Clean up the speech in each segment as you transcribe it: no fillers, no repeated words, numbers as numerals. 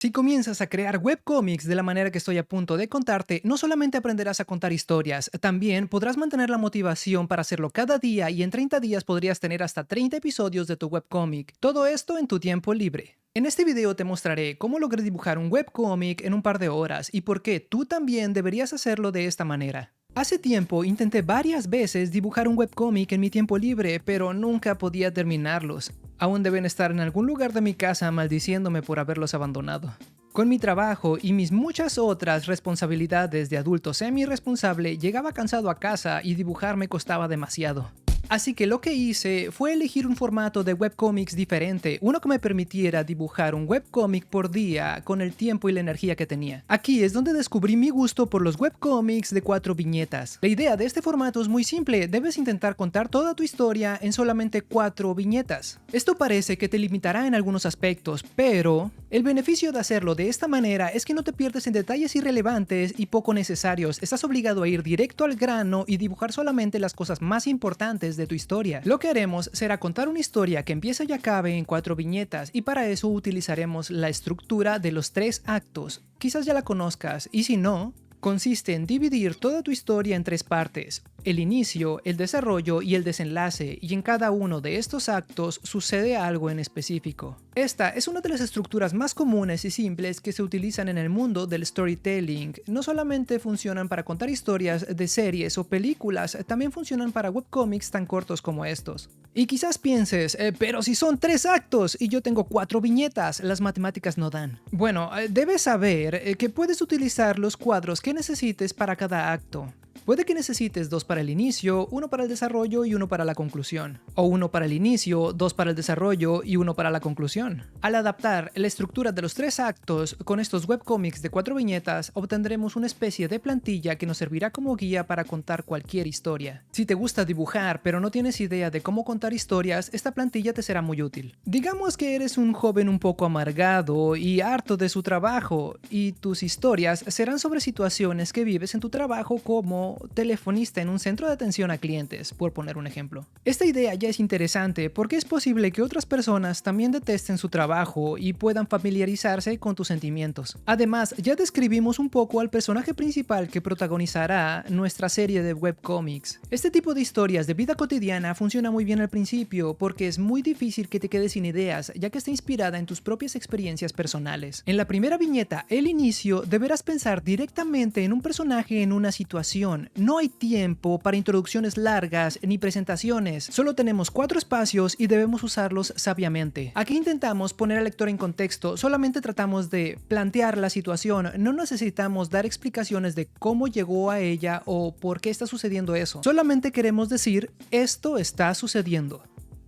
Si comienzas a crear webcómics de la manera que estoy a punto de contarte, no solamente aprenderás a contar historias, también podrás mantener la motivación para hacerlo cada día y en 30 días podrías tener hasta 30 episodios de tu webcómic. Todo esto en tu tiempo libre. En este video te mostraré cómo logré dibujar un webcómic en un par de horas y por qué tú también deberías hacerlo de esta manera. Hace tiempo intenté varias veces dibujar un webcómic en mi tiempo libre, pero nunca podía terminarlos. Aún deben estar en algún lugar de mi casa maldiciéndome por haberlos abandonado. Con mi trabajo y mis muchas otras responsabilidades de adulto semi-responsable, llegaba cansado a casa y dibujar me costaba demasiado. Así que lo que hice fue elegir un formato de webcómics diferente, uno que me permitiera dibujar un webcómic por día con el tiempo y la energía que tenía. Aquí es donde descubrí mi gusto por los webcómics de 4 viñetas. La idea de este formato es muy simple, debes intentar contar toda tu historia en solamente 4 viñetas. Esto parece que te limitará en algunos aspectos, pero el beneficio de hacerlo de esta manera es que no te pierdes en detalles irrelevantes y poco necesarios, estás obligado a ir directo al grano y dibujar solamente las cosas más importantes de tu historia. Lo que haremos será contar una historia que empiece y acabe en 4 viñetas y para eso utilizaremos la estructura de los 3 actos. Quizás ya la conozcas y si no, consiste en dividir toda tu historia en 3 partes, el inicio, el desarrollo y el desenlace, y en cada uno de estos actos sucede algo en específico. Esta es una de las estructuras más comunes y simples que se utilizan en el mundo del storytelling. No solamente funcionan para contar historias de series o películas, también funcionan para webcómics tan cortos como estos. Y quizás pienses, pero si son 3 actos y yo tengo 4 viñetas, las matemáticas no dan. Bueno, debes saber que puedes utilizar los cuadros que necesites para cada acto. Puede que necesites 2 para el inicio, 1 para el desarrollo y 1 para la conclusión. O 1 para el inicio, 2 para el desarrollo y 1 para la conclusión. Al adaptar la estructura de los 3 actos con estos webcómics de 4 viñetas, obtendremos una especie de plantilla que nos servirá como guía para contar cualquier historia. Si te gusta dibujar pero no tienes idea de cómo contar historias, esta plantilla te será muy útil. Digamos que eres un joven un poco amargado y harto de su trabajo, y tus historias serán sobre situaciones que vives en tu trabajo como telefonista en un centro de atención a clientes, por poner un ejemplo. Esta idea ya es interesante porque es posible que otras personas también detesten su trabajo y puedan familiarizarse con tus sentimientos. Además, ya describimos un poco al personaje principal que protagonizará nuestra serie de webcómics. Este tipo de historias de vida cotidiana funciona muy bien al principio porque es muy difícil que te quedes sin ideas, ya que está inspirada en tus propias experiencias personales. En la primera viñeta, el inicio, deberás pensar directamente en un personaje en una situación. No hay tiempo para introducciones largas ni presentaciones, solo tenemos 4 espacios y debemos usarlos sabiamente. Aquí intentamos poner al lector en contexto, solamente tratamos de plantear la situación, no necesitamos dar explicaciones de cómo llegó a ella o por qué está sucediendo eso, solamente queremos decir esto está sucediendo.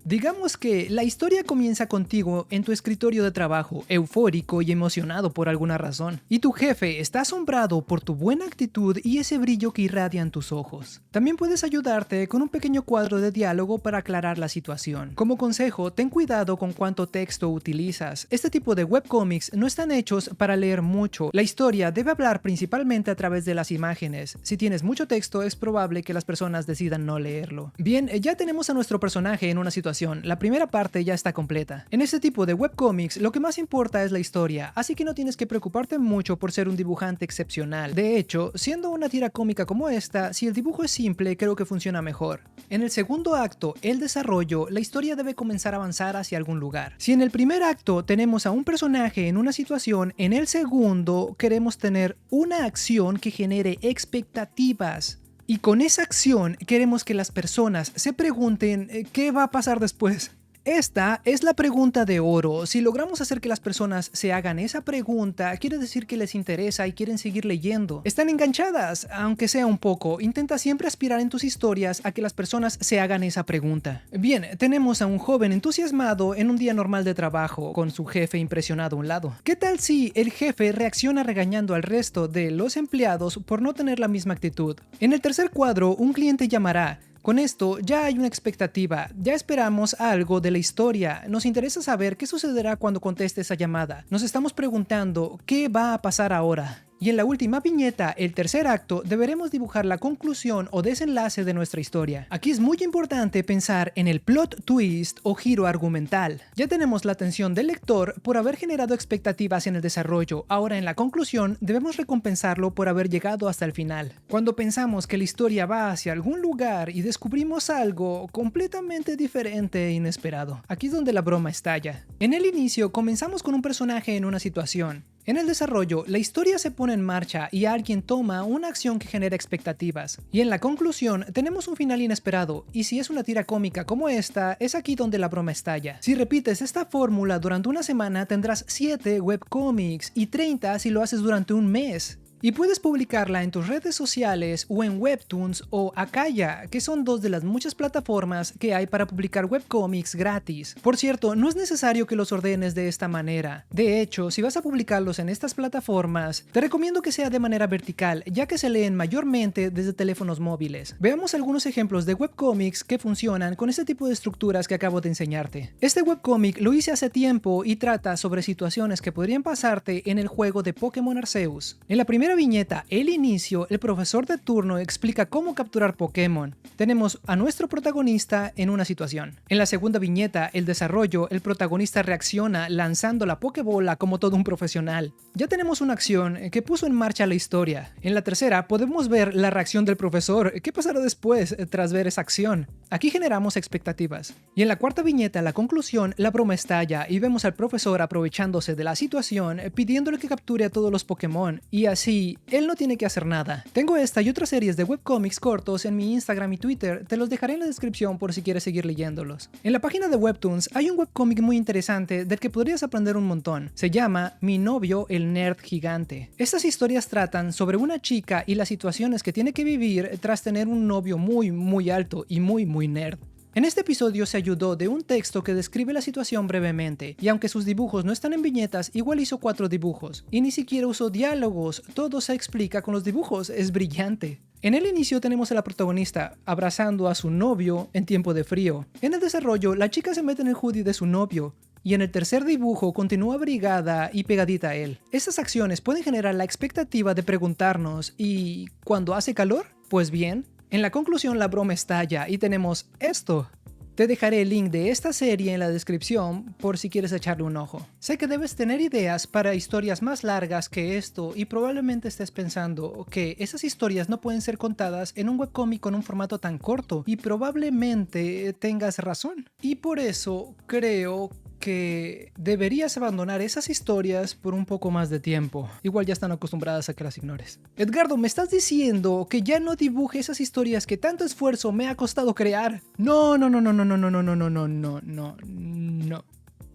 Digamos que la historia comienza contigo en tu escritorio de trabajo, eufórico y emocionado por alguna razón, y tu jefe está asombrado por tu buena actitud y ese brillo que irradian tus ojos. También puedes ayudarte con un pequeño cuadro de diálogo para aclarar la situación. Como consejo, ten cuidado con cuánto texto utilizas. Este tipo de webcómics no están hechos para leer mucho. La historia debe hablar principalmente a través de las imágenes. Si tienes mucho texto, es probable que las personas decidan no leerlo. Bien, ya tenemos a nuestro personaje en una situación. La primera parte ya está completa. En este tipo de webcómics lo que más importa es la historia, así que no tienes que preocuparte mucho por ser un dibujante excepcional. De hecho, siendo una tira cómica como esta, si el dibujo es simple, creo que funciona mejor. En el segundo acto, el desarrollo, la historia debe comenzar a avanzar hacia algún lugar. Si en el primer acto tenemos a un personaje en una situación, en el segundo queremos tener una acción que genere expectativas. Y con esa acción queremos que las personas se pregunten ¿qué va a pasar después? Esta es la pregunta de oro. Si logramos hacer que las personas se hagan esa pregunta, quiere decir que les interesa y quieren seguir leyendo. Están enganchadas, aunque sea un poco. Intenta siempre aspirar en tus historias a que las personas se hagan esa pregunta. Bien, tenemos a un joven entusiasmado en un día normal de trabajo, con su jefe impresionado a un lado. ¿Qué tal si el jefe reacciona regañando al resto de los empleados por no tener la misma actitud? En el tercer cuadro, un cliente llamará. Con esto ya hay una expectativa, ya esperamos algo de la historia, nos interesa saber qué sucederá cuando conteste esa llamada. Nos estamos preguntando qué va a pasar ahora. Y en la última viñeta, el tercer acto, deberemos dibujar la conclusión o desenlace de nuestra historia. Aquí es muy importante pensar en el plot twist o giro argumental. Ya tenemos la atención del lector por haber generado expectativas en el desarrollo. Ahora en la conclusión debemos recompensarlo por haber llegado hasta el final. Cuando pensamos que la historia va hacia algún lugar y descubrimos algo completamente diferente e inesperado. Aquí es donde la broma estalla. En el inicio comenzamos con un personaje en una situación. En el desarrollo, la historia se pone en marcha y alguien toma una acción que genera expectativas. Y en la conclusión, tenemos un final inesperado, y si es una tira cómica como esta, es aquí donde la broma estalla. Si repites esta fórmula durante una semana, tendrás 7 webcomics y 30 si lo haces durante un mes. Y puedes publicarla en tus redes sociales o en Webtoons o Akaya, que son dos de las muchas plataformas que hay para publicar webcomics gratis. Por cierto, no es necesario que los ordenes de esta manera. De hecho, si vas a publicarlos en estas plataformas, te recomiendo que sea de manera vertical, ya que se leen mayormente desde teléfonos móviles. Veamos algunos ejemplos de webcomics que funcionan con este tipo de estructuras que acabo de enseñarte. Este webcomic lo hice hace tiempo y trata sobre situaciones que podrían pasarte en el juego de Pokémon Arceus. En la primera viñeta, el inicio, el profesor de turno explica cómo capturar Pokémon. Tenemos a nuestro protagonista en una situación. En la segunda viñeta, el desarrollo, el protagonista reacciona lanzando la Pokébola como todo un profesional. Ya tenemos una acción que puso en marcha la historia. En la tercera, podemos ver la reacción del profesor. ¿Qué pasará después tras ver esa acción? Aquí generamos expectativas. Y en la cuarta viñeta, la conclusión, la broma estalla y vemos al profesor aprovechándose de la situación, pidiéndole que capture a todos los Pokémon. Y así, él no tiene que hacer nada. Tengo esta y otras series de webcomics cortos en mi Instagram y Twitter, te los dejaré en la descripción por si quieres seguir leyéndolos. En la página de Webtoons hay un webcomic muy interesante del que podrías aprender un montón. Se llama Mi novio el nerd gigante. Estas historias tratan sobre una chica y las situaciones que tiene que vivir tras tener un novio muy alto y muy nerd. En este episodio se ayudó de un texto que describe la situación brevemente, y aunque sus dibujos no están en viñetas, igual hizo 4 dibujos, y ni siquiera usó diálogos, todo se explica con los dibujos, es brillante. En el inicio tenemos a la protagonista abrazando a su novio en tiempo de frío. En el desarrollo, la chica se mete en el hoodie de su novio, y en el tercer dibujo continúa abrigada y pegadita a él. Estas acciones pueden generar la expectativa de preguntarnos, ¿y cuando hace calor? Pues bien, en la conclusión la broma estalla y tenemos esto. Te dejaré el link de esta serie en la descripción por si quieres echarle un ojo. Sé que debes tener ideas para historias más largas que esto y probablemente estés pensando que esas historias no pueden ser contadas en un webcomic con un formato tan corto y probablemente tengas razón. Y por eso creo que deberías abandonar esas historias por un poco más de tiempo. Igual ya están acostumbradas a que las ignores. Edgardo, ¿me estás diciendo que ya no dibuje esas historias que tanto esfuerzo me ha costado crear? No.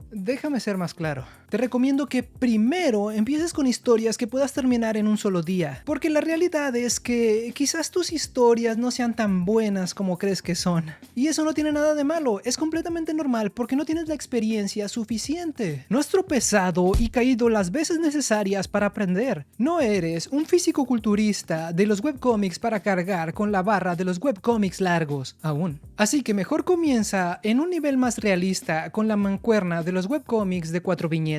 Déjame ser más claro. Te recomiendo que primero empieces con historias que puedas terminar en un solo día, porque la realidad es que quizás tus historias no sean tan buenas como crees que son. Y eso no tiene nada de malo, es completamente normal porque no tienes la experiencia suficiente. No has tropezado y caído las veces necesarias para aprender. No eres un físico-culturista de los webcomics para cargar con la barra de los webcomics largos, aún. Así que mejor comienza en un nivel más realista con la mancuerna de los webcomics de 4 viñetas.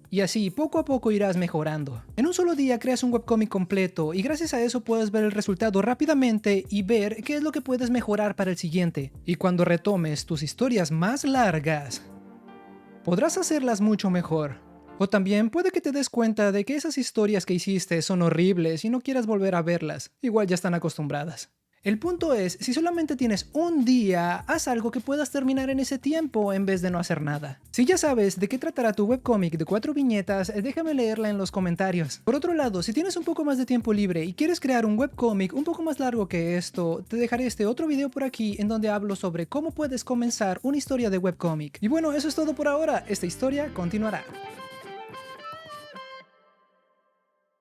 Y así poco a poco irás mejorando. En un solo día creas un webcomic completo y gracias a eso puedes ver el resultado rápidamente y ver qué es lo que puedes mejorar para el siguiente. Y cuando retomes tus historias más largas, podrás hacerlas mucho mejor. O también puede que te des cuenta de que esas historias que hiciste son horribles y no quieras volver a verlas. Igual ya están acostumbradas. El punto es, si solamente tienes un día, haz algo que puedas terminar en ese tiempo en vez de no hacer nada. Si ya sabes de qué tratará tu webcomic de 4 viñetas, déjame leerla en los comentarios. Por otro lado, si tienes un poco más de tiempo libre y quieres crear un webcomic un poco más largo que esto, te dejaré este otro video por aquí en donde hablo sobre cómo puedes comenzar una historia de webcomic. Y bueno, eso es todo por ahora, esta historia continuará.